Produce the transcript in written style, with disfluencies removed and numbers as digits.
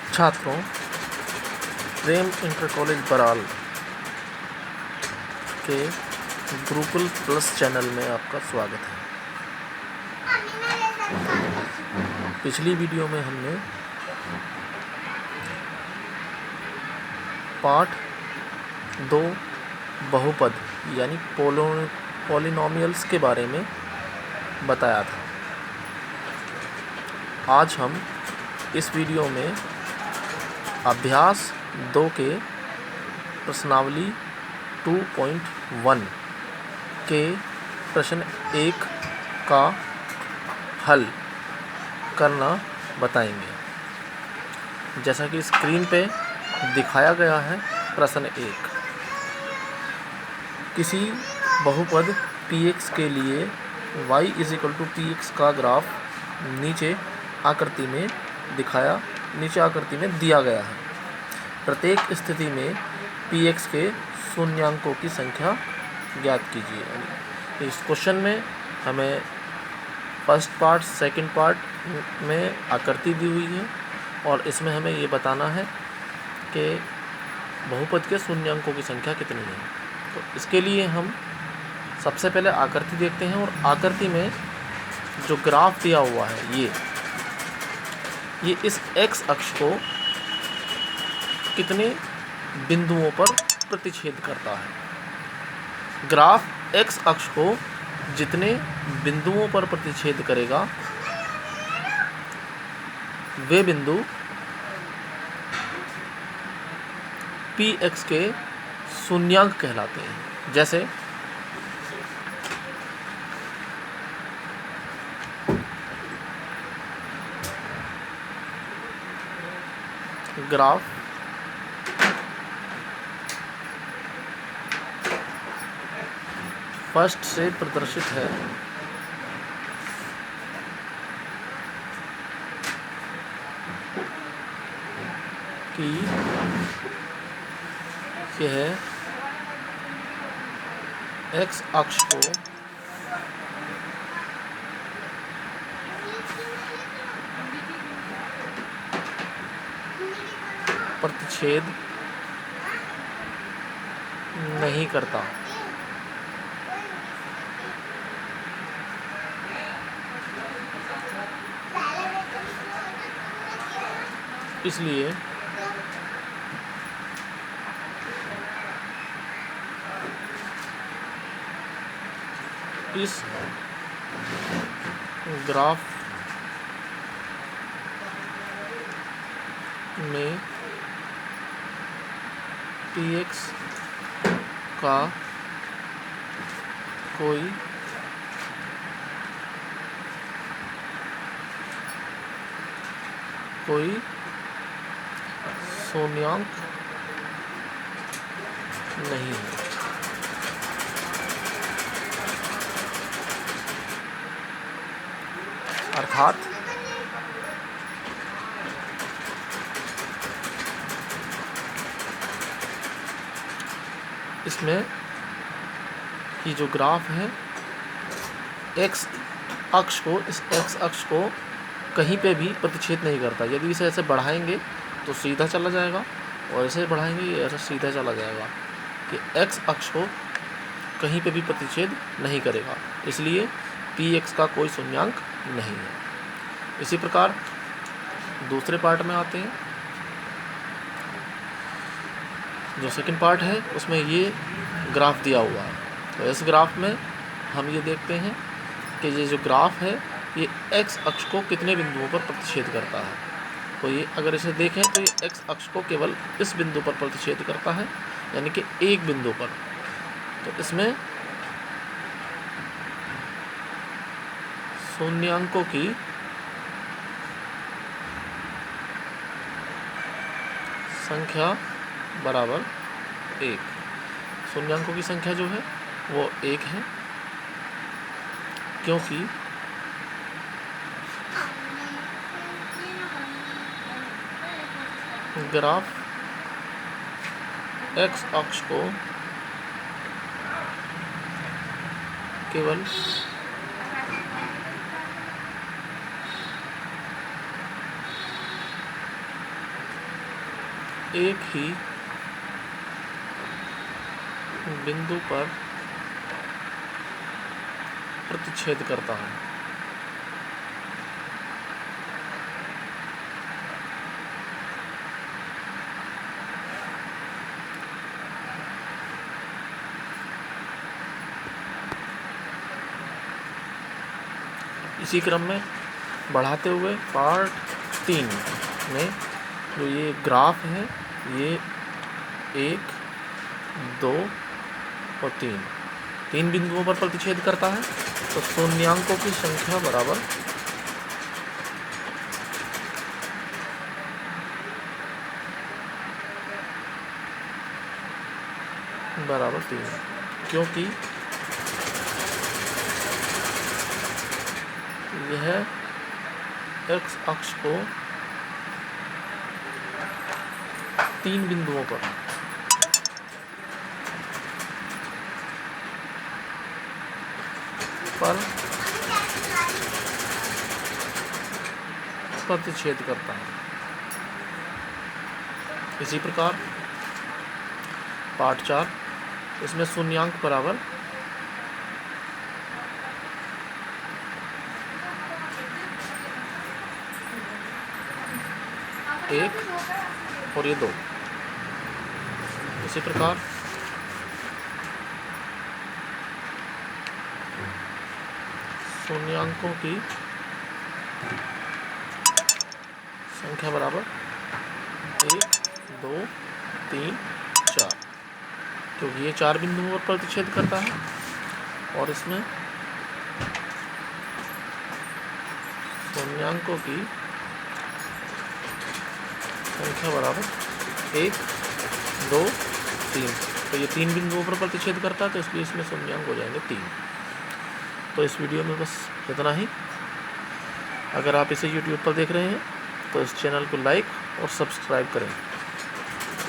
छात्रों, प्रेम inter college Baral के Gurukul plus channel में आपका स्वागत है। पिछली वीडियो में हमने पार्ट 2 बहुपद यानी पॉलिनॉमियल्स के बारे में बताया था। आज हम इस वीडियो में अभ्यास 2 के प्रश्नावली 2.1 के प्रश्न 1 का हल करना बताएंगे। जैसा कि स्क्रीन पे दिखाया गया है, प्रश्न 1, किसी बहुपद px के लिए y = px का ग्राफ नीचे आकृति में दिया गया है। प्रत्येक स्थिति में px के शून्यांकों की संख्या ज्ञात कीजिए। इस क्वेश्चन में हमें फर्स्ट पार्ट, सेकंड पार्ट में आकृति दी हुई है और इसमें हमें ये बताना है कि बहुपद के शून्यांकों की संख्या कितनी है। तो इसके लिए हम सबसे पहले आकृति देखते हैं और आकृति में जो ग्राफ दिया हुआ है ये इस x अक्ष को कितने बिंदुओं पर प्रतिच्छेद करता है। ग्राफ x अक्ष को जितने बिंदुओं पर प्रतिच्छेद करेगा वे बिंदु px के शून्यांक कहलाते हैं। जैसे ग्राफ फर्स्ट से प्रदर्शित है कि यह x अक्ष को प्रतिच्छेद नहीं करता। इसलिए इस ग्राफ में px का कोई शून्यांक नहीं है। अर्थात इसमें ये जो ग्राफ है इस x अक्ष को कहीं पे भी प्रतिच्छेद नहीं करता। यदि इसे ऐसे बढ़ाएंगे तो सीधा चला जाएगा और ऐसे बढ़ाएंगे ये ऐसा सीधा चला जाएगा कि x अक्ष को कहीं पे भी प्रतिच्छेद नहीं करेगा। इसलिए px का कोई शून्यांक नहीं है। इसी प्रकार दूसरे पार्ट में आते हैं। जो सेकंड पार्ट है उसमें ये ग्राफ दिया हुआ है। तो इस ग्राफ में हम ये देखते हैं कि ये जो ग्राफ है ये x अक्ष को कितने बिंदुओं पर प्रतिच्छेद करता है। तो ये अगर इसे देखें तो ये x अक्ष को केवल इस बिंदु पर प्रतिच्छेद करता है, यानी कि एक बिंदु पर। तो इसमें शून्यांकों की संख्या बराबर 1। शून्यांकों की संख्या जो है वो 1 है, क्योंकि ग्राफ x अक्ष को केवल एक ही बिंदु पर प्रतिच्छेद करता है। इसी क्रम में बढ़ाते हुए पार्ट 3 में जो ये ग्राफ है, ये 1, 2 और 3 बिंदुओं पर प्रतिच्छेद करता है। तो शून्यांकों की संख्या बराबर बराबर 3, क्योंकि यह एक्स अक्ष को 3 बिंदुओं पर प्रतिच्छेद करता है। इसी प्रकार पार्ट 4, इसमें शून्यांक बराबर 1 और ये 2। इसी प्रकार शून्यांकों की संख्या बराबर 1, 2, 3, 4, क्योंकि ये 4 बिंदुओं पर प्रतिच्छेद करता है। और इसमें शून्यांकों की संख्या बराबर 1, 2, 3। तो ये 3 बिंदुओं पर प्रतिच्छेद करता है, तो इसलिए इसमें शून्यांक हो जाएंगे 3। तो इस वीडियो में बस इतना ही। अगर आप इसे YouTube पर देख रहे हैं तो इस चैनल को लाइक और सब्सक्राइब करें।